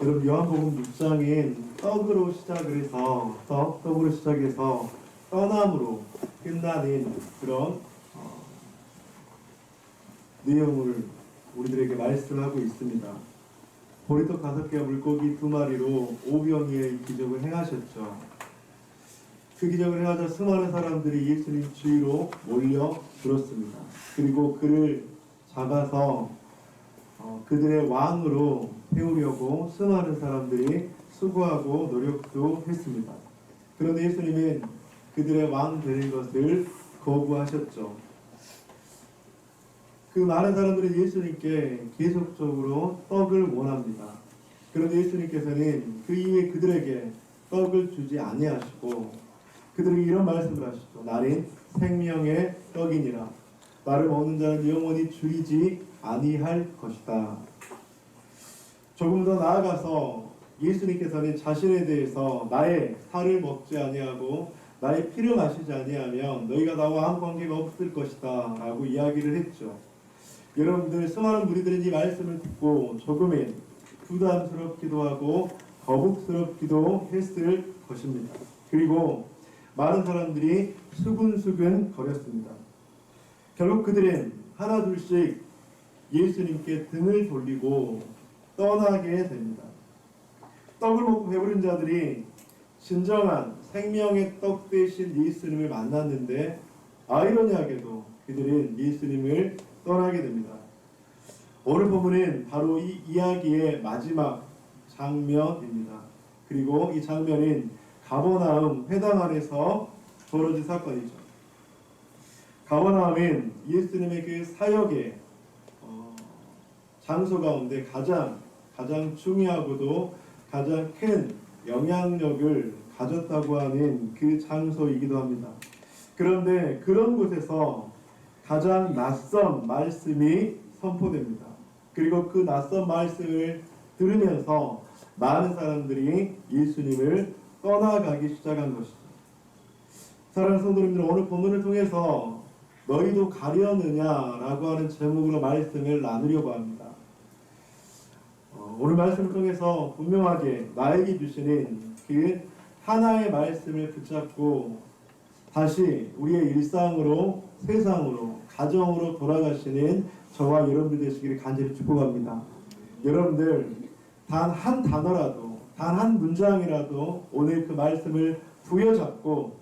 여러분 요한복음 6장인 떡으로 시작을 해서 떡으로 시작해서 떠남으로 끝나는 그런 내용을 우리들에게 말씀하고 있습니다. 보리떡 5개와 물고기 2마리로 오병이의 기적을 행하셨죠. 그 기적을 행하자 수많은 사람들이 예수님 주위로 몰려들었습니다. 그리고 그를 잡아서 그들의 왕으로 세우려고 수많은 사람들이 수고하고 노력도 했습니다. 그런데 예수님은 그들의 왕 되는 것을 거부하셨죠. 그 많은 사람들이 예수님께 계속적으로 떡을 원합니다. 그런데 예수님께서는 그 이후에 그들에게 떡을 주지 아니하시고 그들에게 이런 말씀을 하시죠. 나는 생명의 떡이니라. 나를 먹는 자는 영원히 줄이지 아니할 것이다. 조금 더 나아가서 예수님께서는 자신에 대해서 나의 살을 먹지 아니하고 나의 피를 마시지 아니하면 너희가 나와 아무 관계가 없을 것이다 라고 이야기를 했죠. 여러분들 수많은 무리들이 이 말씀을 듣고 조금은 부담스럽기도 하고 거북스럽기도 했을 것입니다. 그리고 많은 사람들이 수근수근 거렸습니다. 결국 그들은 하나둘씩 예수님께 등을 돌리고 떠나게 됩니다. 떡을 먹고 배부른 자들이 진정한 생명의 떡 되신 예수님을 만났는데 아이러니하게도 그들은 예수님을 떠나게 됩니다. 오늘 본문은 바로 이 이야기의 마지막 장면입니다. 그리고 이 장면은 가버나움 회당 안에서 벌어진 사건이죠. 가버나움은 예수님의 그 사역의 장소 가운데 가장 중요하고도 가장 큰 영향력을 가졌다고 하는 그 장소이기도 합니다. 그런데 그런 곳에서 가장 낯선 말씀이 선포됩니다. 그리고 그 낯선 말씀을 들으면서 많은 사람들이 예수님을 떠나가기 시작한 것이죠. 사랑하는 성도님들, 오늘 본문을 통해서 너희도 가려느냐라고 하는 제목으로 말씀을 나누려고 합니다. 오늘 말씀을 통해서 분명하게 나에게 주시는 그 하나의 말씀을 붙잡고 다시 우리의 일상으로, 세상으로, 가정으로 돌아가시는 저와 여러분들 되시기를 간절히 축복합니다. 여러분들 단 한 단어라도, 단 한 문장이라도 오늘 그 말씀을 부여잡고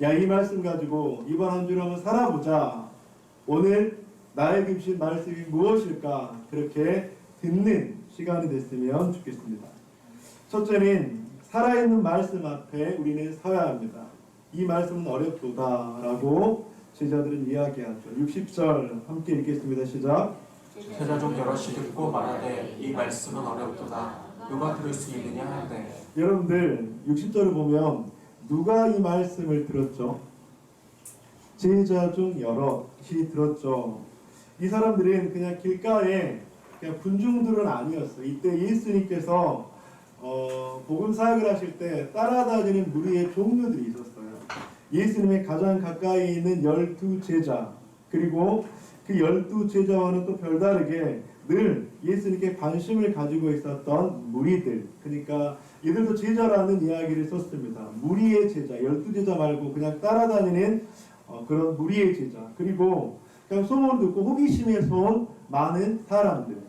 야, 이 말씀 가지고 이번 한 주를 한번 살아보자. 오늘 나에게 주신 말씀이 무엇일까? 그렇게 듣는 시간이 됐으면 좋겠습니다. 첫째는 살아있는 말씀 앞에 우리는 서야 합니다. 이 말씀은 어렵도다 라고 제자들은 이야기하죠. 60절 함께 읽겠습니다. 시작. 제자 중 여럿이 듣고 말하되 이 말씀은 어렵도다. 누가 들을 수 있느냐 하되. 여러분들 60절을 보면 누가 이 말씀을 들었죠? 제자 중 여럿이 들었죠. 이 사람들은 그냥 길가에 그냥 군중들은 아니었어요. 이때 예수님께서 복음 사역을 하실 때 따라다니는 무리의 종류들이 있었어요. 예수님의 가장 가까이 있는 12제자, 그리고 그 12제자와는 또 별다르게 늘 예수님께 관심을 가지고 있었던 무리들, 그러니까 이들도 제자라는 이야기를 썼습니다. 무리의 제자, 12제자 말고 그냥 따라다니는 그런 무리의 제자, 그리고 그냥 소문을 듣고 호기심에서 온 많은 사람들.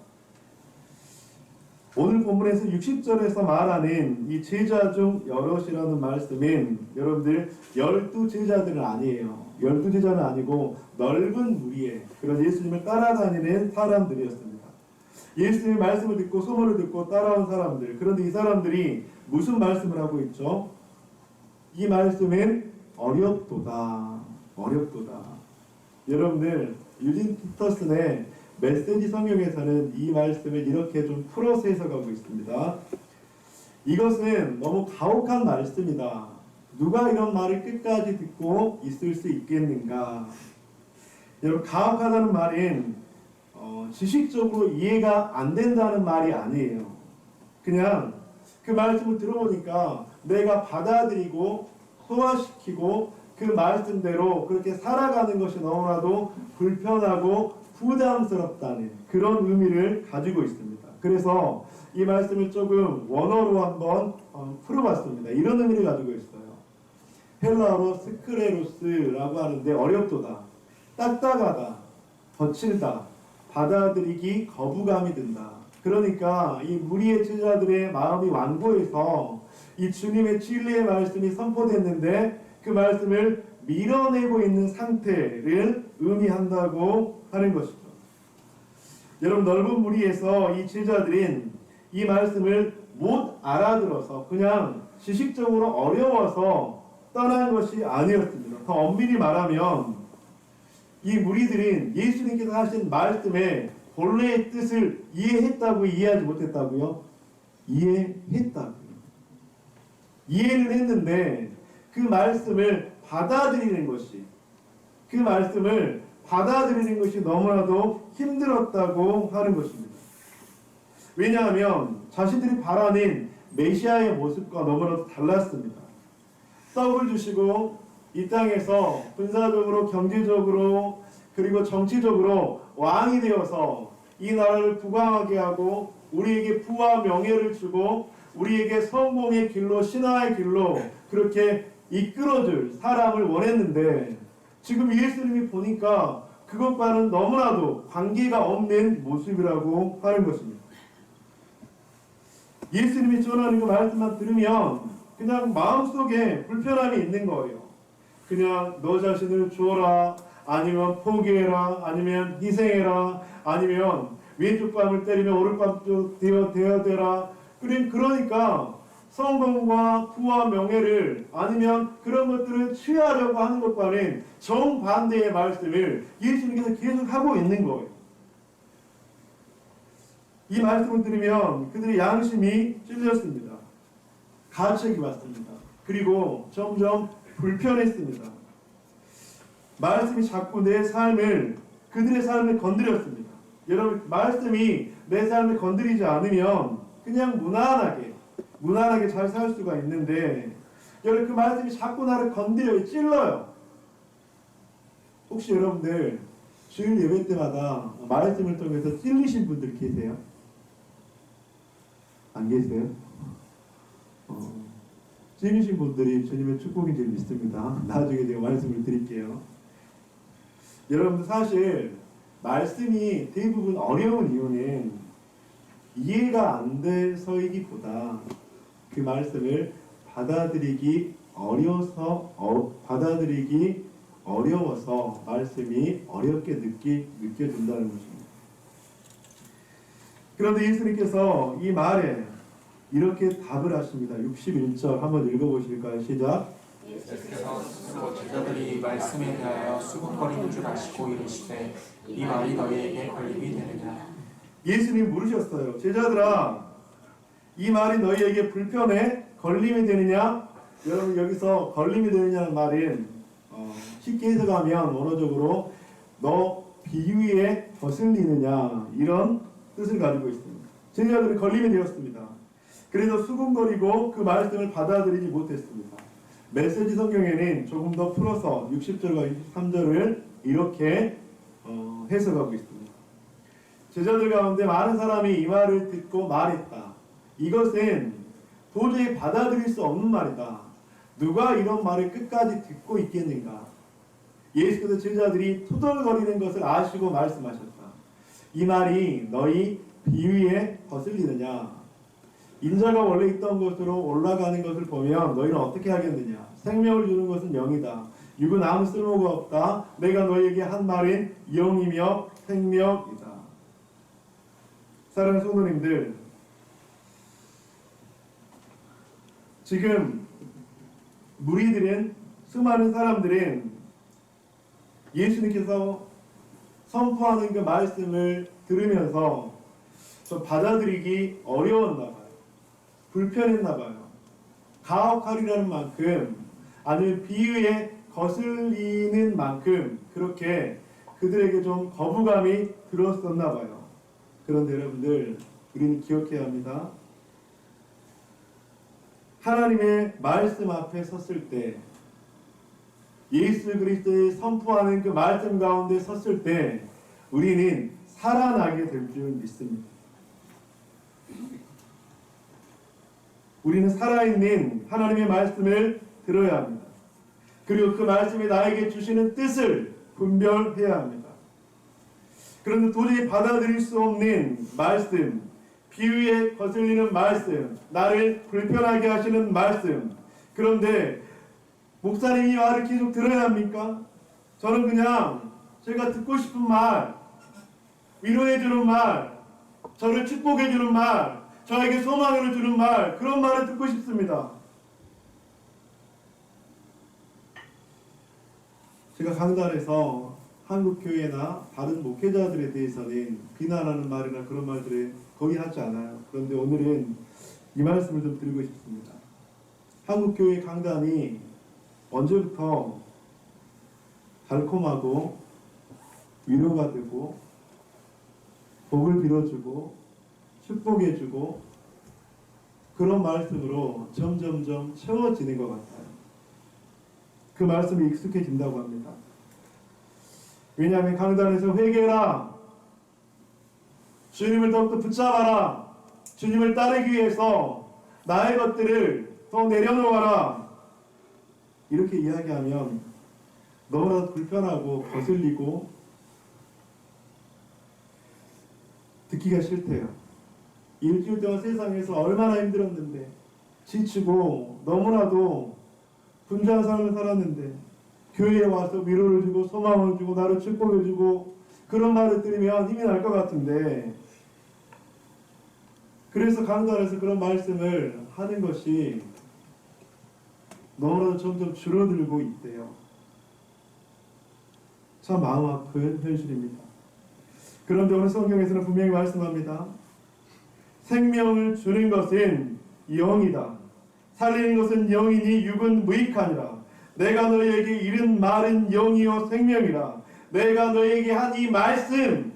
오늘 본문에서 60절에서 말하는 이 제자 중 여럿이라는 말씀은 여러분들 12제자들은 아니에요. 12제자는 아니고 넓은 무리의 그런 예수님을 따라다니는 사람들이었습니다. 예수님의 말씀을 듣고 소문을 듣고 따라온 사람들. 그런데 이 사람들이 무슨 말씀을 하고 있죠? 이 말씀은 어렵도다. 어렵도다. 여러분들 유진 피터슨의 메시지 성경에서는 이 말씀을 이렇게 좀 풀어서 해석하고 있습니다. 이것은 너무 가혹한 말씀이다. 누가 이런 말을 끝까지 듣고 있을 수 있겠는가? 여러분, 가혹하다는 말은 지식적으로 이해가 안 된다는 말이 아니에요. 그냥 그 말씀을 들어보니까 내가 받아들이고 소화시키고 그 말씀대로 그렇게 살아가는 것이 너무나도 불편하고 부담스럽다는 그런 의미를 가지고 있습니다. 그래서 이 말씀을 조금 원어로 한번 풀어봤습니다. 이런 의미를 가지고 있어요. 헬라어로 스크레로스라고 하는데 어렵도다, 딱딱하다, 거칠다, 받아들이기 거부감이 든다. 그러니까 이 무리의 제자들의 마음이 완고해서 이 주님의 진리의 말씀이 선포됐는데 그 말씀을 밀어내고 있는 상태를 의미한다고 하는 것이죠. 여러분, 넓은 무리에서 이 제자들인 이 말씀을 못 알아들어서 그냥 지식적으로 어려워서 떠난 것이 아니었습니다. 더 엄밀히 말하면 이 무리들은 예수님께서 하신 말씀의 본래의 뜻을 이해했다고 이해하지 못했다고요? 이해했다고요. 이해를 했는데 그 말씀을 받아들이는 것이 너무나도 힘들었다고 하는 것입니다. 왜냐하면 자신들이 바라는 메시아의 모습과 너무나도 달랐습니다. 떡을 주시고 이 땅에서 군사적으로, 경제적으로, 그리고 정치적으로 왕이 되어서 이 나라를 부강하게 하고 우리에게 부와 명예를 주고 우리에게 성공의 길로, 신화의 길로 그렇게 이끌어줄 사람을 원했는데 지금 예수님이 보니까 그것과는 너무나도 관계가 없는 모습이라고 하는 것입니다. 예수님이 전하는 그 말씀만 들으면 그냥 마음속에 불편함이 있는 거예요. 그냥 너 자신을 주어라, 아니면 포기해라, 아니면 희생해라, 아니면 왼쪽 뺨을 때리면 오른쪽 되어대라. 그러니까 성공과 부와 명예를 아니면 그런 것들을 취하려고 하는 것과는 정반대의 말씀을 예수님께서 계속 하고 있는 거예요. 이 말씀을 들으면 그들의 양심이 찔렸습니다. 가책이 왔습니다. 그리고 점점 불편했습니다. 말씀이 자꾸 그들의 삶을 건드렸습니다. 여러분, 말씀이 내 삶을 건드리지 않으면 그냥 무난하게 잘 살 수가 있는데 여러분, 그 말씀이 자꾸 나를 건드려요. 찔러요. 혹시 여러분들 주일 예배 때마다 말씀을 통해서 찔리신 분들 계세요? 안 계세요? 찔리신 분들이 주님의 축복인 줄 믿습니다. 나중에 제가 말씀을 드릴게요. 여러분들, 사실 말씀이 대부분 어려운 이유는 이해가 안 돼서이기보다 그 말씀을 받아들이기 어려워서 말씀이 어렵게 느껴진다는 것입니다. 그런데 예수님께서 이 말에 이렇게 답을 하십니다. 61절 한번 읽어보실까요? 시작. 예수께서 스스로 제자들이 말씀에 대하여 수군거리는 줄 아시고 이르시되 이 말이 너희에게 걸림이 되느냐. 예수님 물으셨어요. 제자들아, 이 말이 너희에게 불편해? 걸림이 되느냐? 여러분, 여기서 걸림이 되느냐는 말은 쉽게 해석하면 원어적으로 너 비위에 거슬리느냐, 이런 뜻을 가지고 있습니다. 제자들이 걸림이 되었습니다. 그래서 수군거리고 그 말씀을 받아들이지 못했습니다. 메시지 성경에는 조금 더 풀어서 60절과 63절을 이렇게 해석하고 있습니다. 제자들 가운데 많은 사람이 이 말을 듣고 말했다. 이것은 도저히 받아들일 수 없는 말이다. 누가 이런 말을 끝까지 듣고 있겠는가? 예수께서 제자들이 투덜거리는 것을 아시고 말씀하셨다. 이 말이 너희 비위에 거슬리느냐? 인자가 원래 있던 곳으로 올라가는 것을 보면 너희는 어떻게 하겠느냐? 생명을 주는 것은 영이다. 육은 아무 쓸모가 없다. 내가 너희에게 한 말은 영이며 생명이다. 사랑하는 성도님들, 지금 수많은 사람들은 예수님께서 선포하는 그 말씀을 들으면서 좀 받아들이기 어려웠나 봐요. 불편했나 봐요. 가혹하리라는 만큼, 아니면 비유에 거슬리는 만큼 그렇게 그들에게 좀 거부감이 들었었나 봐요. 그런데 여러분들, 우리는 기억해야 합니다. 하나님의 말씀 앞에 섰을 때, 예수 그리스도의 선포하는 그 말씀 가운데 섰을 때 우리는 살아나게 될 줄 믿습니다. 우리는 살아있는 하나님의 말씀을 들어야 합니다. 그리고 그 말씀이 나에게 주시는 뜻을 분별해야 합니다. 그런데 도저히 받아들일 수 없는 말씀, 비위에 거슬리는 말씀, 나를 불편하게 하시는 말씀, 그런데 목사님이 말을 계속 들어야 합니까? 저는 그냥 제가 듣고 싶은 말, 위로해주는 말, 저를 축복해주는 말, 저에게 소망을 주는 말, 그런 말을 듣고 싶습니다. 제가 강단에서 한국교회나 다른 목회자들에 대해서는 비난하는 말이나 그런 말들을 거의 하지 않아요. 그런데 오늘은 이 말씀을 좀 드리고 싶습니다. 한국교회 강단이 언제부터 달콤하고 위로가 되고 복을 빌어주고 축복해주고 그런 말씀으로 점점점 채워지는 것 같아요. 그 말씀이 익숙해진다고 합니다. 왜냐하면 강단에서 회개해라, 주님을 더욱더 붙잡아라, 주님을 따르기 위해서 나의 것들을 더 내려놓아라, 이렇게 이야기하면 너무나 불편하고 거슬리고 듣기가 싫대요. 일주일 동안 세상에서 얼마나 힘들었는데, 지치고 너무나도 분주한 삶을 살았는데 교회에 와서 위로를 주고 소망을 주고 나를 축복해 주고 그런 말을 들으면 힘이 날 것 같은데, 그래서 강단에서 그런 말씀을 하는 것이 너무나도 점점 줄어들고 있대요. 참 마음 아픈 현실입니다. 그런데 오늘 성경에서는 분명히 말씀합니다. 생명을 주는 것은 영이다. 살리는 것은 영이니 육은 무익하니라. 내가 너희에게 이른 말은 영이요 생명이라. 내가 너희에게 한 이 말씀,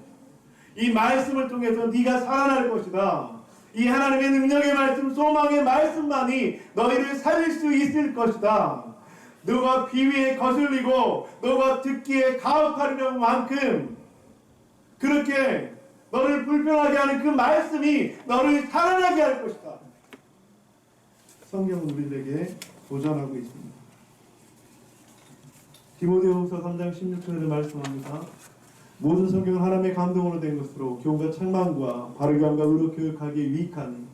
이 말씀을 통해서 네가 살아날 것이다. 이 하나님의 능력의 말씀, 소망의 말씀만이 너희를 살릴 수 있을 것이다. 너가 비위에 거슬리고 너가 듣기에 가혹하리는 만큼 그렇게 너를 불편하게 하는 그 말씀이 너를 살아나게 할 것이다. 성경은 우리들에게 도전하고 있습니다. 디모데후서 3장 16절에 말씀합니다. 모든 성경은 하나님의 감동으로 된 것으로 교훈과 책망과 바르게 함과 의로 교육하기에 유익하니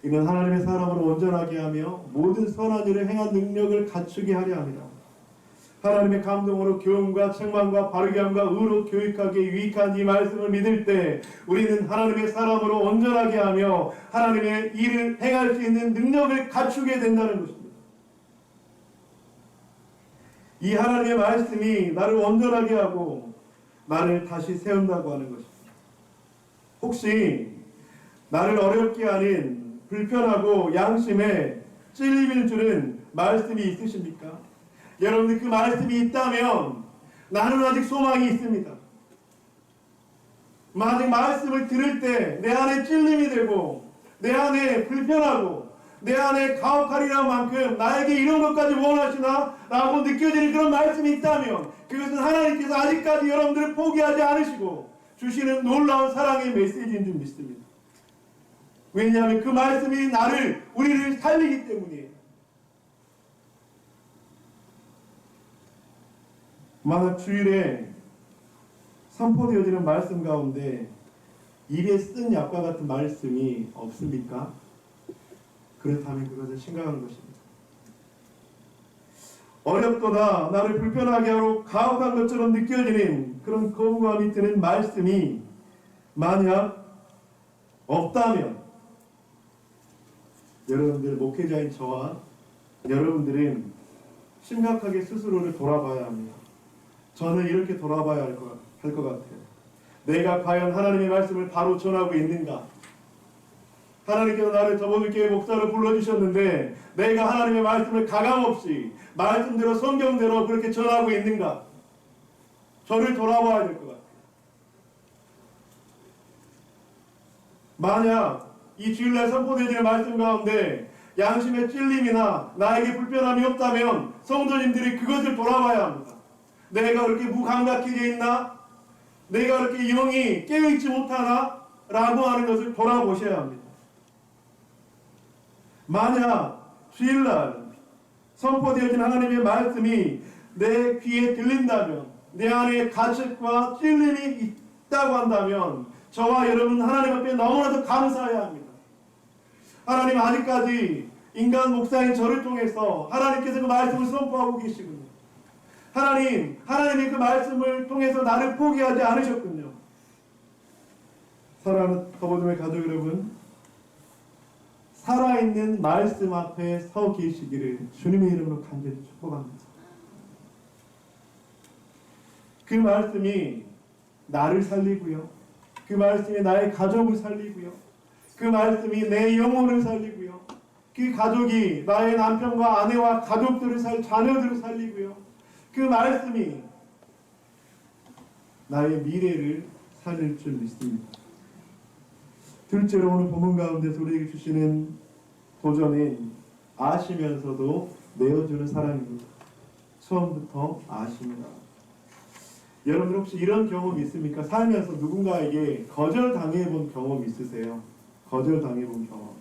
이는 하나님의 사람으로 온전하게 하며 모든 선한 일을 행한 능력을 갖추게 하려 합니다. 하나님의 감동으로 교훈과 책망과 바르게 함과 의로 교육하기에 유익한 이 말씀을 믿을 때 우리는 하나님의 사람으로 온전하게 하며 하나님의 일을 행할 수 있는 능력을 갖추게 된다는 것입니다. 이 하나님의 말씀이 나를 온전하게 하고 나를 다시 세운다고 하는 것입니다. 혹시 나를 어렵게 하는 불편하고 양심에 찔림을 주는 말씀이 있으십니까? 여러분들 그 말씀이 있다면 나는 아직 소망이 있습니다. 만약 말씀을 들을 때 내 안에 찔림이 되고 내 안에 불편하고 내 안에 가혹하리란 만큼 나에게 이런 것까지 원하시나? 라고 느껴지는 그런 말씀이 있다면 그것은 하나님께서 아직까지 여러분들을 포기하지 않으시고 주시는 놀라운 사랑의 메시지인 줄 믿습니다. 왜냐하면 그 말씀이 우리를 살리기 때문이에요. 만약 주일에 선포되어지는 말씀 가운데 입에 쓴 약과 같은 말씀이 없습니까? 그렇다면 그것은 심각한 것입니다. 어렵거나 나를 불편하게 하고 가혹한 것처럼 느껴지는 그런 거부감이 드는 말씀이 만약 없다면 여러분들 목회자인 저와 여러분들은 심각하게 스스로를 돌아봐야 합니다. 저는 이렇게 돌아봐야 할 것 같아요. 내가 과연 하나님의 말씀을 바로 전하고 있는가? 하나님께서 나를 저보들교회 목사로 불러주셨는데 내가 하나님의 말씀을 가감없이 말씀대로 성경대로 그렇게 전하고 있는가? 저를 돌아봐야 될 것 같아요. 만약 이 주일날 선포되어지는 말씀 가운데 양심의 찔림이나 나에게 불편함이 없다면 성도님들이 그것을 돌아봐야 합니다. 내가 그렇게 무감각해져 있나? 내가 그렇게 영이 깨어있지 못하나? 라고 하는 것을 돌아보셔야 합니다. 만약 주일날 선포되어진 하나님의 말씀이 내 귀에 들린다면, 내 안에 가책과 찔림이 있다고 한다면 저와 여러분 하나님 앞에 너무나도 감사해야 합니다. 하나님, 아직까지 인간 목사인 저를 통해서 하나님께서 그 말씀을 선포하고 계시군요. 하나님이 그 말씀을 통해서 나를 포기하지 않으셨군요. 사랑하는 더보듬의 가족 여러분, 살아있는 말씀 앞에 서 계시기를 주님의 이름으로 간절히 축복합니다. 그 말씀이 나를 살리고요, 그 말씀이 나의 가족을 살리고요, 그 말씀이 내 영혼을 살리고요, 그 가족이 나의 남편과 아내와 가족들을 자녀들을 살리고요, 그 말씀이 나의 미래를 살릴 줄 믿습니다. 둘째로 오늘 본문 가운데서 우리에게 주시는 도전은 아시면서도 내어주는 사랑입니다. 처음부터 아십니다. 여러분 혹시 이런 경험 있습니까? 살면서 누군가에게 거절당해본 경험 있으세요? 거절당해본 경험.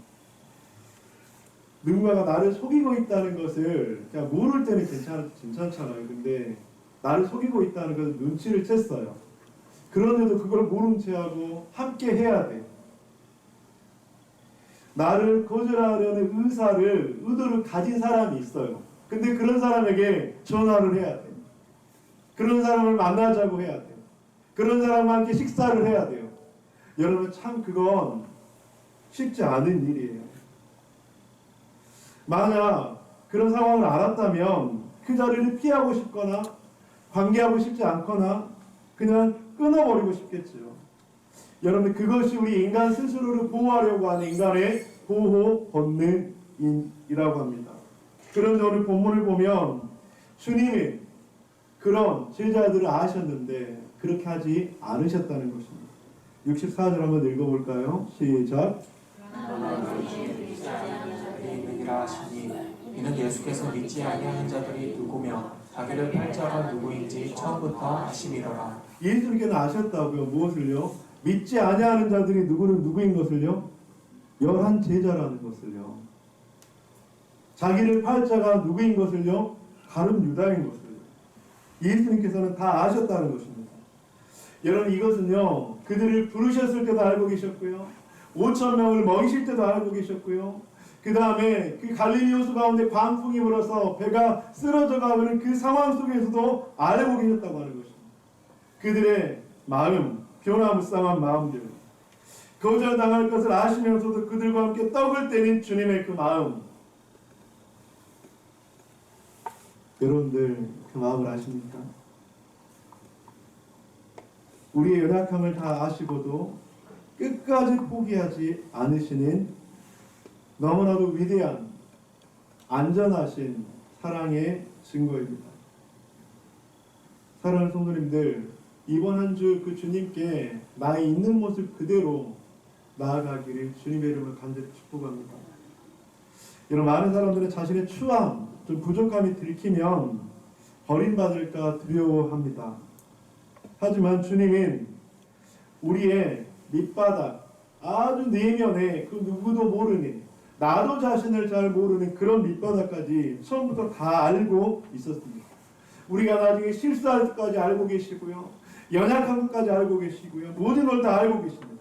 누군가가 나를 속이고 있다는 것을 그냥 모를 때는 괜찮잖아요. 근데 나를 속이고 있다는 것을 눈치를 챘어요. 그런데도 그걸 모른 채 하고 함께 해야 돼. 나를 거절하려는 의도를 가진 사람이 있어요. 근데 그런 사람에게 전화를 해야 돼. 그런 사람을 만나자고 해야 돼요. 그런 사람과 함께 식사를 해야 돼요. 여러분 참 그건 쉽지 않은 일이에요. 만약 그런 상황을 알았다면 그 자리를 피하고 싶거나 관계하고 싶지 않거나 그냥 끊어버리고 싶겠죠. 여러분 그것이 우리 인간 스스로를 보호하려고 하는 인간의 보호 본능이라고 합니다. 그런데 오늘 본문을 보면 주님이 그런 제자들을 아셨는데 그렇게 하지 않으셨다는 것입니다. 64절 한번 읽어볼까요? 시작. 있느니라 하시니 이는 예수께서 믿지 아니하는 자들이 누구며 자기를 팔 자가 누구인지 처음부터 아심이더라. 예수님께는 아셨다고요. 무엇을요? 믿지 아니하는 자들이 누구인 것을요? 11 제자라는 것을요. 자기를 팔 자가 누구인 것을요? 가룟 유다인 것을요. 예수님께서는 다 아셨다는 것입니다. 여러분 이것은요, 그들을 부르셨을 때도 알고 계셨고요, 5,000명을 먹이실 때도 알고 계셨고요, 그 다음에 그 갈릴리 호수 가운데 광풍이 불어서 배가 쓰러져 가는 그 상황 속에서도 알고 계셨다고 하는 것입니다. 그들의 마음, 변화무쌍한 마음들, 거절당할 것을 아시면서도 그들과 함께 떡을 떼는 주님의 그 마음, 여러분들 그 마음을 아십니까? 우리의 연약함을 다 아시고도 끝까지 포기하지 않으시는 너무나도 위대한 안전하신 사랑의 증거입니다. 사랑하는 성도님들, 이번 한 주 그 주님께 나의 있는 모습 그대로 나아가기를 주님의 이름으로 간절히 축복합니다. 여러분 많은 사람들은 자신의 추함, 좀 부족함이 들키면 버림받을까 두려워합니다. 하지만 주님은 우리의 밑바닥, 아주 내면에 그 누구도 모르는, 나도 자신을 잘 모르는 그런 밑바닥까지 처음부터 다 알고 있었습니다. 우리가 나중에 실수할 것까지 알고 계시고요, 연약한 것까지 알고 계시고요, 모든 걸 다 알고 계십니다.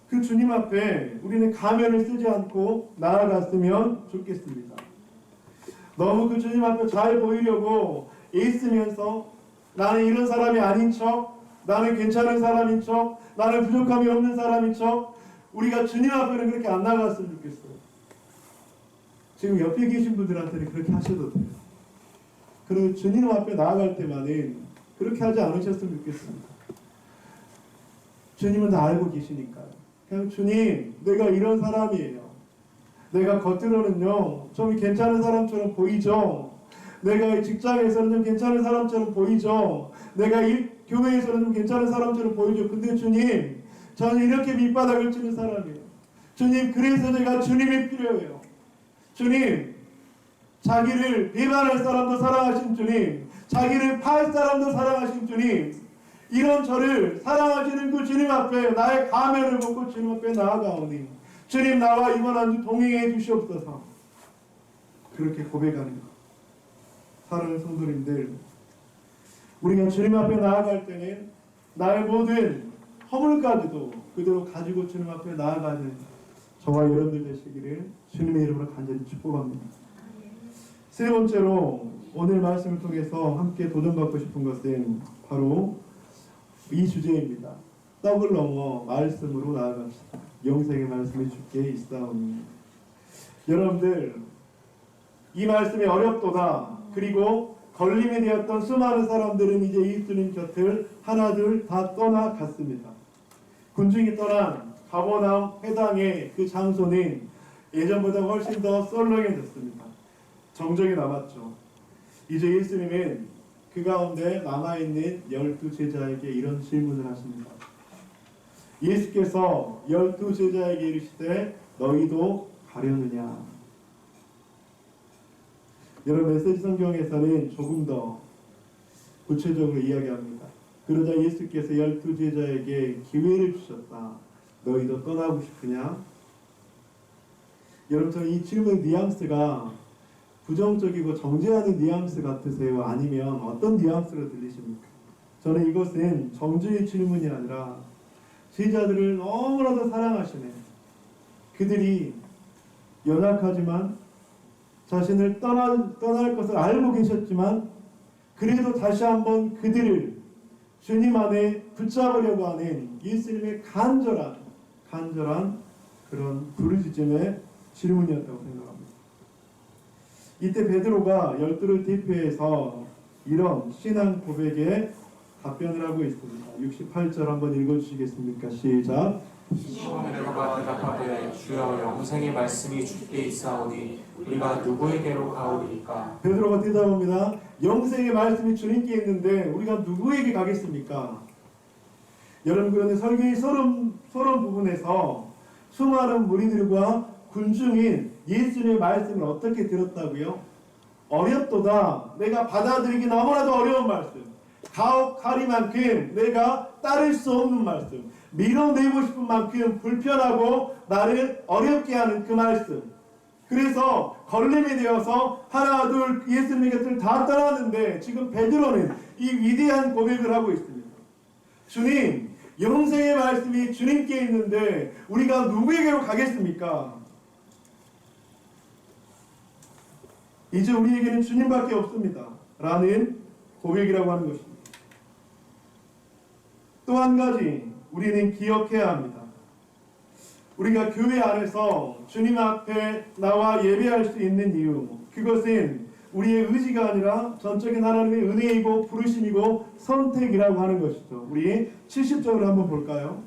그 주님 앞에 우리는 가면을 쓰지 않고 나아갔으면 좋겠습니다. 너무 그 주님 앞에 잘 보이려고 애쓰면서 나는 이런 사람이 아닌 척, 나는 괜찮은 사람인 척, 나는 부족함이 없는 사람인 척, 우리가 주님 앞에는 그렇게 안 나갔으면 좋겠어요. 지금 옆에 계신 분들한테는 그렇게 하셔도 돼요. 그리고 주님 앞에 나아갈 때만은 그렇게 하지 않으셨으면 좋겠습니다. 주님은 다 알고 계시니까요. 그냥 주님, 내가 이런 사람이에요. 내가 겉으로는요 좀 괜찮은 사람처럼 보이죠. 내가 직장에서는 좀 괜찮은 사람처럼 보이죠. 내가 교회에서는 좀 괜찮은 사람처럼 보이죠. 근데 주님, 저는 이렇게 밑바닥을 치는 사람이에요. 주님, 그래서 제가 주님이 필요해요. 주님, 자기를 비난할 사람도 사랑하신 주님, 자기를 팔 사람도 사랑하신 주님, 이런 저를 사랑하시는 그 주님 앞에 나의 가면을 벗고 주님 앞에 나아가오니 주님 나와 이번 한 주 동행해 주시옵소서. 그렇게 고백하는 것. 사랑하는 성도님들, 우리가 주님 앞에 나아갈 때는 나의 모든 허물까지도 그대로 가지고 주님 앞에 나아가는 저와 여러분들 되시기를 주님의 이름으로 간절히 축복합니다. 세 번째로 오늘 말씀을 통해서 함께 도전받고 싶은 것은 바로 이 주제입니다. 떡을 넘어 말씀으로 나아갑시다. 영생의 말씀이 주께 있사오니. 여러분들, 이 말씀이 어렵도다. 그리고 걸림이 되었던 수많은 사람들은 이제 예수님 곁을 하나둘 다 떠나갔습니다. 군중이 떠난 가버나움 회당의 그 장소는 예전보다 훨씬 더 썰렁해졌습니다. 정적이 남았죠. 이제 예수님은 그 가운데 남아있는 12제자에게 이런 질문을 하십니다. 예수께서 12제자에게 이르시되 너희도 가려느냐. 여러분, 메시지 성경에서는 조금 더 구체적으로 이야기합니다. 그러자 예수께서 12제자에게 기회를 주셨다. 너희도 떠나고 싶으냐? 여러분, 저는 이 질문 뉘앙스가 부정적이고 정죄하는 뉘앙스 같으세요? 아니면 어떤 뉘앙스로 들리십니까? 저는 이것은 정죄의 질문이 아니라 제자들을 너무나도 사랑하시네. 그들이 연약하지만 자신을 떠날 것을 알고 계셨지만 그래도 다시 한번 그들을 주님 안에 붙잡으려고 하는 예수님의 간절한 그런 부르짖음의 질문이었다고 생각합니다. 이때 베드로가 열두를 대표해서 이런 신앙 고백에 답변을 하고 있습니다. 68절 한번 읽어주시겠습니까? 시작. 시몬 베드로가 대답하되 주여 영생의 말씀이 주께 있사오니 우리가 누구에게로 가오리이까? 베드로가 대답합니다. 영생의 말씀이 주님께 있는데 우리가 누구에게 가겠습니까? 여러분, 그런데 설교의 서론 부분에서 수많은 무리들과 군중인 예수님의 말씀을 어떻게 들었다고요? 어렵도다. 내가 받아들이기 너무나도 어려운 말씀. 가혹하리만큼 내가 따를 수 없는 말씀. 밀어내고 싶은 만큼 불편하고 나를 어렵게 하는 그 말씀. 그래서 걸림이 되어서 하나 둘 예수님의 곁을 다 떠났는데 지금 베드로는 이 위대한 고백을 하고 있습니다. 주님, 영생의 말씀이 주님께 있는데 우리가 누구에게로 가겠습니까? 이제 우리에게는 주님밖에 없습니다. 라는 고백이라고 하는 것입니다. 또 한 가지 우리는 기억해야 합니다. 우리가 교회 안에서 주님 앞에 나와 예배할 수 있는 이유, 그것은 우리의 의지가 아니라 전적인 하나님의 은혜이고 부르심이고 선택이라고 하는 것이죠. 우리 70절을 한번 볼까요?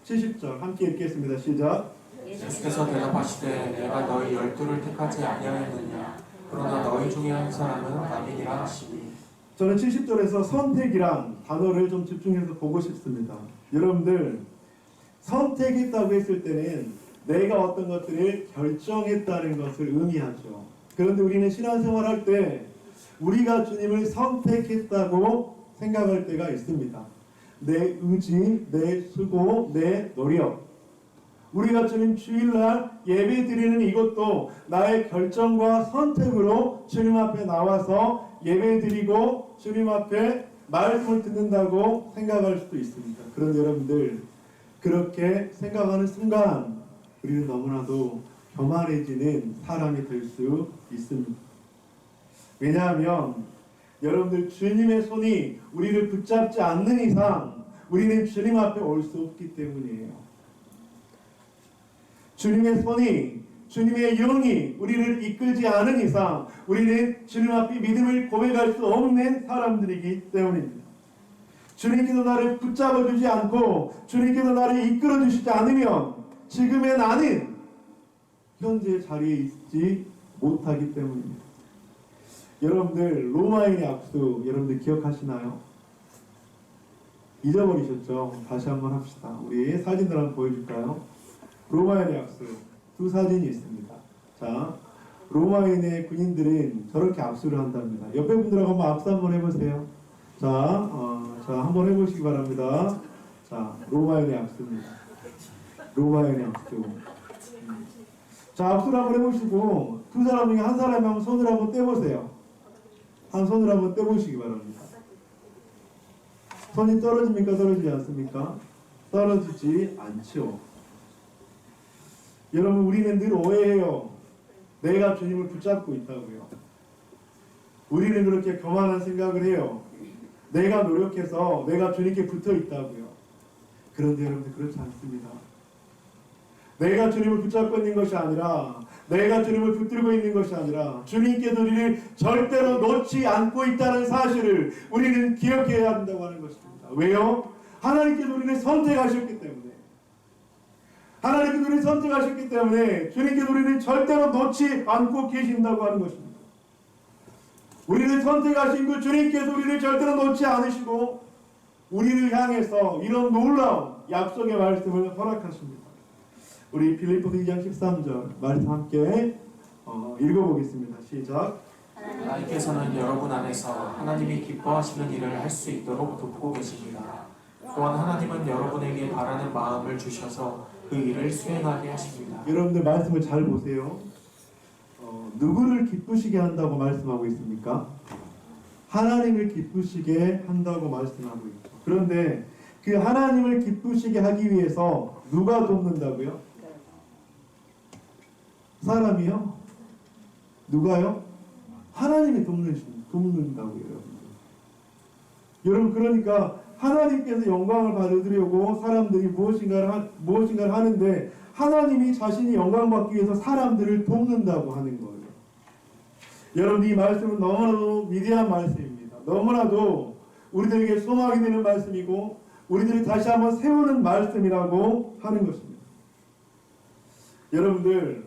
70절 함께 읽겠습니다. 시작. 예수께서 대답하시되 내가 너희 12를 택하지 아니하였느냐? 그러나 너희 중에 한 사람은 나비니라 하시니. 저는 70절에서 선택이란 단어를 좀 집중해서 보고 싶습니다. 여러분들, 선택했다고 했을 때는 내가 어떤 것들을 결정했다는 것을 의미하죠. 그런데 우리는 신앙생활 할 때 우리가 주님을 선택했다고 생각할 때가 있습니다. 내 의지, 내 수고, 내 노력. 우리가 주님 주일날 예배 드리는 이것도 나의 결정과 선택으로 주님 앞에 나와서 예배 드리고 주님 앞에 말씀을 듣는다고 생각할 수도 있습니다. 그런데 여러분들, 그렇게 생각하는 순간 우리는 너무나도 교만해지는 사람이 될 수 있습니다. 왜냐하면 여러분들, 주님의 손이 우리를 붙잡지 않는 이상 우리는 주님 앞에 올 수 없기 때문이에요. 주님의 손이, 주님의 영이 우리를 이끌지 않은 이상 우리는 주님 앞에 믿음을 고백할 수 없는 사람들이기 때문입니다. 주님께서 나를 붙잡아주지 않고 주님께서 나를 이끌어주시지 않으면 지금의 나는 현재 자리에 있지 못하기 때문입니다. 여러분들, 로마인의 악수 여러분들 기억하시나요? 잊어버리셨죠? 다시 한번 합시다. 우리 사진들 한번 보여줄까요? 로마인의 악수 두 사진이 있습니다. 자, 로마인의 군인들은 저렇게 악수를 한답니다. 옆에 분들하고 한번 악수 한번 해보세요. 자, 한번 해보시기 바랍니다. 자, 로마인의 악수입니다. 로마인의 악수. 자, 악수를 한번 해보시고 두 사람 중에 한 사람이 한번 손을 한번 떼보세요. 한 손을 한번 떼보시기 바랍니다. 손이 떨어집니까? 떨어지지 않습니까? 떨어지지 않죠. 여러분, 우리는 늘 오해해요. 내가 주님을 붙잡고 있다고요. 우리는 그렇게 교만한 생각을 해요. 내가 노력해서 내가 주님께 붙어 있다고요. 그런데 여러분들 그렇지 않습니다. 내가 주님을 붙잡고 있는 것이 아니라, 내가 주님을 붙들고 있는 것이 아니라 주님께서 우리를 절대로 놓지 않고 있다는 사실을 우리는 기억해야 한다고 하는 것입니다. 왜요? 하나님께서 우리를 선택하셨기 때문에. 하나님께서 우리를 선택하셨기 때문에 주님께서 우리를 절대로 놓지 않고 계신다고 하는 것입니다. 우리를 선택하신 그 주님께서 우리를 절대로 놓지 않으시고 우리를 향해서 이런 놀라운 약속의 말씀을 허락하십니다. 우리 빌립보서 2장 13절 말씀 함께 읽어보겠습니다. 시작. 하나님께서는 여러분 안에서 하나님이 기뻐하시는 일을 할 수 있도록 돕고 계십니다. 또한 하나님은 여러분에게 바라는 마음을 주셔서 그 일을 수행하게 하십니다. 여러분들 말씀을 잘 보세요. 누구를 기쁘시게 한다고 말씀하고 있습니까? 하나님을 기쁘시게 한다고 말씀하고 있죠. 그런데 그 하나님을 기쁘시게 하기 위해서 누가 돕는다고요? 사람이요? 누가요? 하나님이 돕는다고요. 여러분, 그러니까 하나님께서 영광을 받으려고 사람들이 무엇인가를 하는데 하나님이 자신이 영광받기 위해서 사람들을 돕는다고 하는 거예요. 여러분, 이 말씀은 너무나도 위대한 말씀입니다. 너무나도 우리들에게 소망이 되는 말씀이고 우리들이 다시 한번 세우는 말씀이라고 하는 것입니다. 여러분들,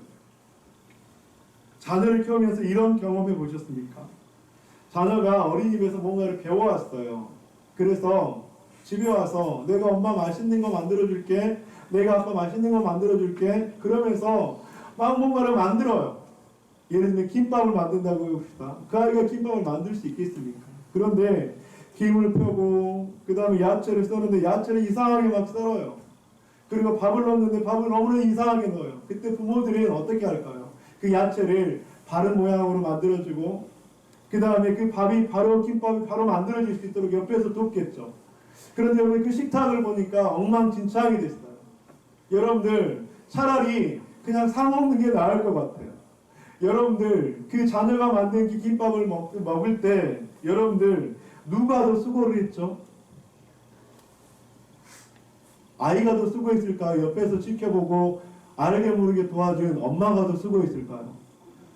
자녀를 키우면서 이런 경험해 보셨습니까? 자녀가 어린이집에서 뭔가를 배워왔어요. 그래서 집에 와서 내가 엄마 맛있는 거 만들어줄게, 내가 아빠 맛있는 거 만들어줄게, 그러면서 막 뭔가를 만들어요. 예를 들면 김밥을 만든다고 해봅시다. 그 아이가 김밥을 만들 수 있겠습니까? 그런데 김을 펴고 그 다음에 야채를 썰는데 야채를 이상하게 막 썰어요. 그리고 밥을 넣는데 밥을 너무나 이상하게 넣어요. 그때 부모들은 어떻게 할까요? 그 야채를 바른 모양으로 만들어주고 그 다음에 그 밥이 바로 김밥이 바로 만들어질 수 있도록 옆에서 돕겠죠. 그런데 여러분, 그 식탁을 보니까 엉망진창이 됐어요. 여러분들, 차라리 그냥 사 먹는 게 나을 것 같아요. 여러분들, 그 자녀가 만든 그 김밥을 먹을 때 여러분들 누가 더 수고를 했죠? 아이가 더 수고했을까요? 옆에서 지켜보고 알게 모르게 도와준 엄마가 더 수고했을까요?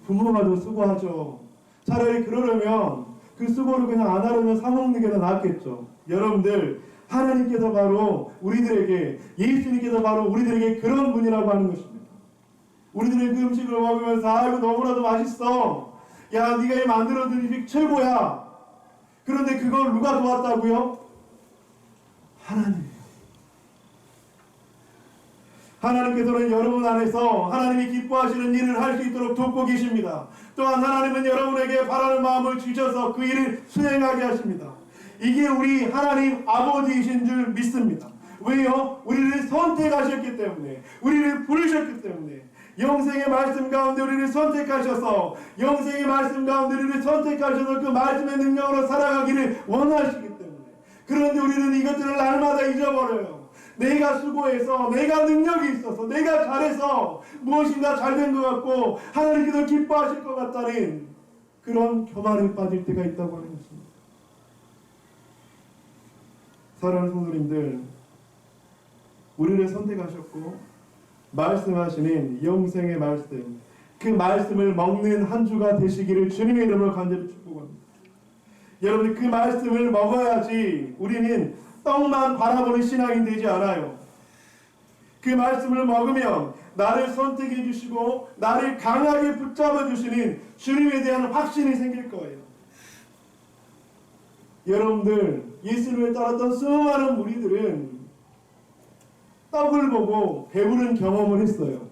부모가 더 수고하죠. 차라리 그러려면 그 수고를 그냥 안 하려면 사 먹는 게 더 낫겠죠. 여러분들, 하나님께서 바로 우리들에게, 예수님께서 바로 우리들에게 그런 분이라고 하는 것입니다. 우리들의 그 음식을 먹으면서 아이고 너무나도 맛있어. 야, 네가 이 만들어준 음식 최고야. 그런데 그걸 누가 도왔다고요? 하나님이에요. 하나님께서는 여러분 안에서 하나님이 기뻐하시는 일을 할 수 있도록 돕고 계십니다. 또한 하나님은 여러분에게 바라는 마음을 주셔서 그 일을 수행하게 하십니다. 이게 우리 하나님 아버지이신 줄 믿습니다. 왜요? 우리를 선택하셨기 때문에, 우리를 부르셨기 때문에, 영생의 말씀 가운데 우리를 선택하셔서, 영생의 말씀 가운데 우리를 선택하셔서 그 말씀의 능력으로 살아가기를 원하시기 때문에. 그런데 우리는 이것들을 날마다 잊어버려요. 내가 수고해서, 내가 능력이 있어서, 내가 잘해서 무엇인가 잘된 것 같고 하나님께서 기뻐하실 것 같다는 그런 교만에 빠질 때가 있다고 하는 것입니다. 사랑하는 성도님들, 우리를 선택하셨고 말씀하시는 영생의 말씀, 그 말씀을 먹는 한 주가 되시기를 주님의 이름으로 간절히 축복합니다. 여러분, 그 말씀을 먹어야지 우리는 떡만 바라보는 신앙이 되지 않아요. 그 말씀을 먹으면 나를 선택해 주시고 나를 강하게 붙잡아 주시는 주님에 대한 확신이 생길 거예요. 여러분들, 예수님을 따랐던 수많은 무리들은 떡을 보고 배부른 경험을 했어요.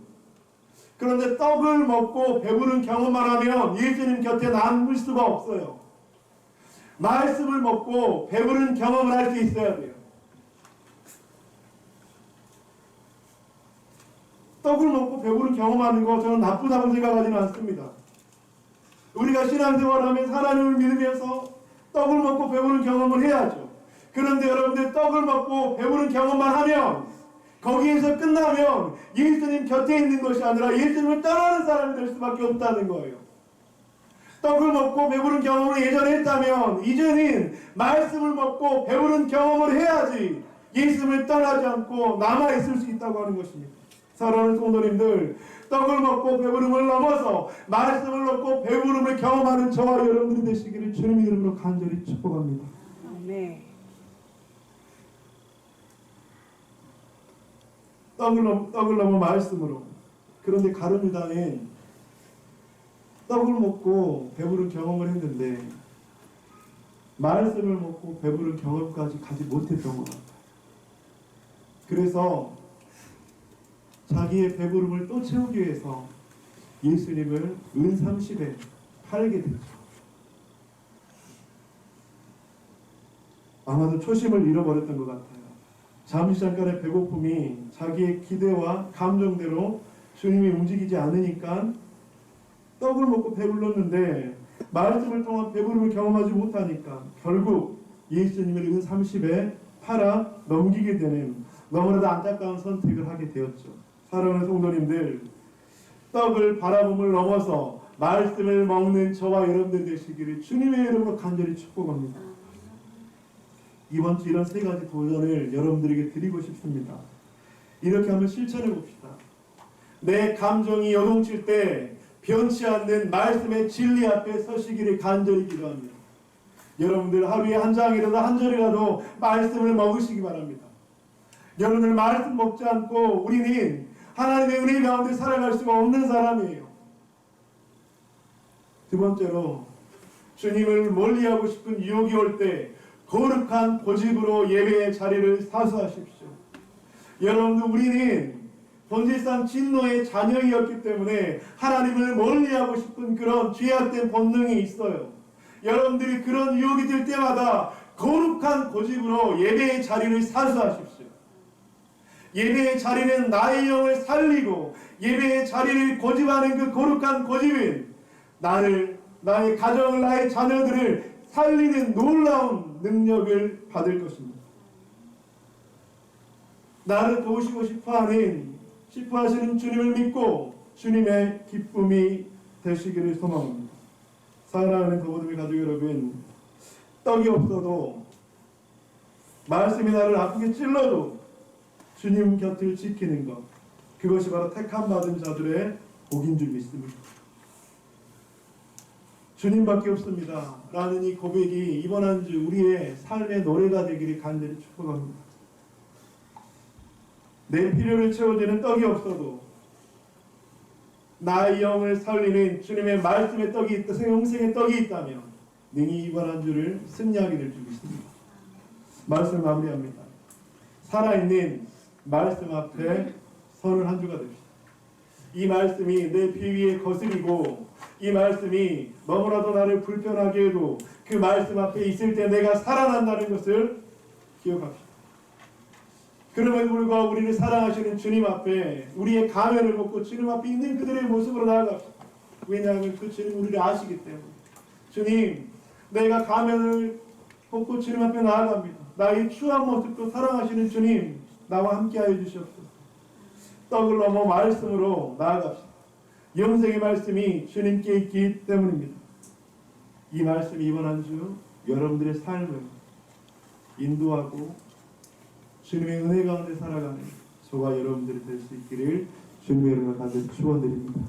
그런데 떡을 먹고 배부른 경험만 하면 예수님 곁에 남을 수가 없어요. 말씀을 먹고 배부른 경험을 할 수 있어야 돼요. 떡을 먹고 배부른 경험하는 거 저는 나쁘다고 생각하지는 않습니다. 우리가 신앙생활하면서 하나님을 믿으면서 떡을 먹고 배부른 경험을 해야죠. 그런데 여러분들 떡을 먹고 배부른 경험만 하면 거기에서 끝나면 예수님 곁에 있는 것이 아니라 예수님을 떠나는 사람이 될 수밖에 없다는 거예요. 떡을 먹고 배부른 경험을 예전에 했다면 이제는 말씀을 먹고 배부른 경험을 해야지 예수님을 떠나지 않고 남아있을 수 있다고 하는 것입니다. 사랑하는 성도님들, 떡을 먹고 배부름을 넘어서 말씀을 먹고 배부름을 경험하는 저와 여러분들이 되시기를 주님 이름으로 간절히 축복합니다. 네. 떡을 넘어 말씀으로. 그런데 가룟 유다는 떡을 먹고 배부른 경험을 했는데 말씀을 먹고 배부른 경험까지 가지 못했던 것 같아요. 그래서 자기의 배부름을 또 채우기 위해서 예수님을 은 30에 팔게 되죠. 아마도 초심을 잃어버렸던 것 같아요. 잠시 잠깐의 배고픔이 자기의 기대와 감정대로 주님이 움직이지 않으니까 떡을 먹고 배불렀는데 말씀을 통한 배부름을 경험하지 못하니까 결국 예수님을 은 30에 팔아 넘기게 되는 너무나도 안타까운 선택을 하게 되었죠. 사랑하는 성도님들, 떡을 바라봄을 넘어서 말씀을 먹는 저와 여러분들 되시기를 주님의 이름으로 간절히 축복합니다. 이번 주 이런 세 가지 도전을 여러분들에게 드리고 싶습니다. 이렇게 한번 실천해 봅시다. 내 감정이 요동칠 때 변치 않는 말씀의 진리 앞에 서시기를 간절히 기도합니다. 여러분들 하루에 한 장이라도 한 절이라도 말씀을 먹으시기 바랍니다. 여러분들 말씀 먹지 않고 우리는 하나님의 은혜 가운데 살아갈 수가 없는 사람이에요. 두 번째로 주님을 멀리하고 싶은 유혹이 올 때 거룩한 고집으로 예배의 자리를 사수하십시오. 여러분들 우리는 본질상 진노의 자녀이었기 때문에 하나님을 멀리하고 싶은 그런 죄악된 본능이 있어요. 여러분들이 그런 유혹이 될 때마다 거룩한 고집으로 예배의 자리를 사수하십시오. 예배의 자리는 나의 영을 살리고 예배의 자리를 고집하는 그 거룩한 고집은 나를, 나의 가정을, 나의 자녀들을 살리는 놀라운 능력을 받을 것입니다. 나를 도우시고 싶어 하시는 주님을 믿고 주님의 기쁨이 되시기를 소망합니다. 사랑하는 거부들의 가족 여러분, 떡이 없어도 말씀이 나를 아프게 찔러도 주님 곁을 지키는 것, 그것이 바로 택함 받은 자들의 복인 줄 믿습니다. 주님밖에 없습니다 라는 이 고백이 이번 한 주 우리의 삶의 노래가 되기를 간절히 축복합니다. 내 필요를 채워주는 떡이 없어도 나의 영을 살리는 주님의 말씀의 떡이 있다, 영생의 떡이 있다면 능히 이번 한 주를 승리하게 될 줄 믿습니다. 말씀 마무리합니다. 살아있는 말씀 앞에 서는 한 주가 됩시다. 이 말씀이 내 비위에 거스리고 이 말씀이 너무나도 나를 불편하게 해도 그 말씀 앞에 있을 때 내가 살아난다는 것을 기억합시다. 그럼에도 불구하고 우리를 사랑하시는 주님 앞에 우리의 가면을 벗고 주님 앞에 있는 그들의 모습으로 나아갑시다. 왜냐하면 그 주님 우리를 아시기 때문에. 주님, 내가 가면을 벗고 주님 앞에 나아갑니다. 나의 추한 모습도 사랑하시는 주님, 나와 함께하여 주시옵소서. 떡을 넘어 말씀으로 나아갑시다. 영생의 말씀이 주님께 있기 때문입니다. 이 말씀이 이번 한 주 여러분들의 삶을 인도하고 주님의 은혜 가운데 살아가는 저와 여러분들이 될 수 있기를 주님의 이름으로 간절히 축원드립니다.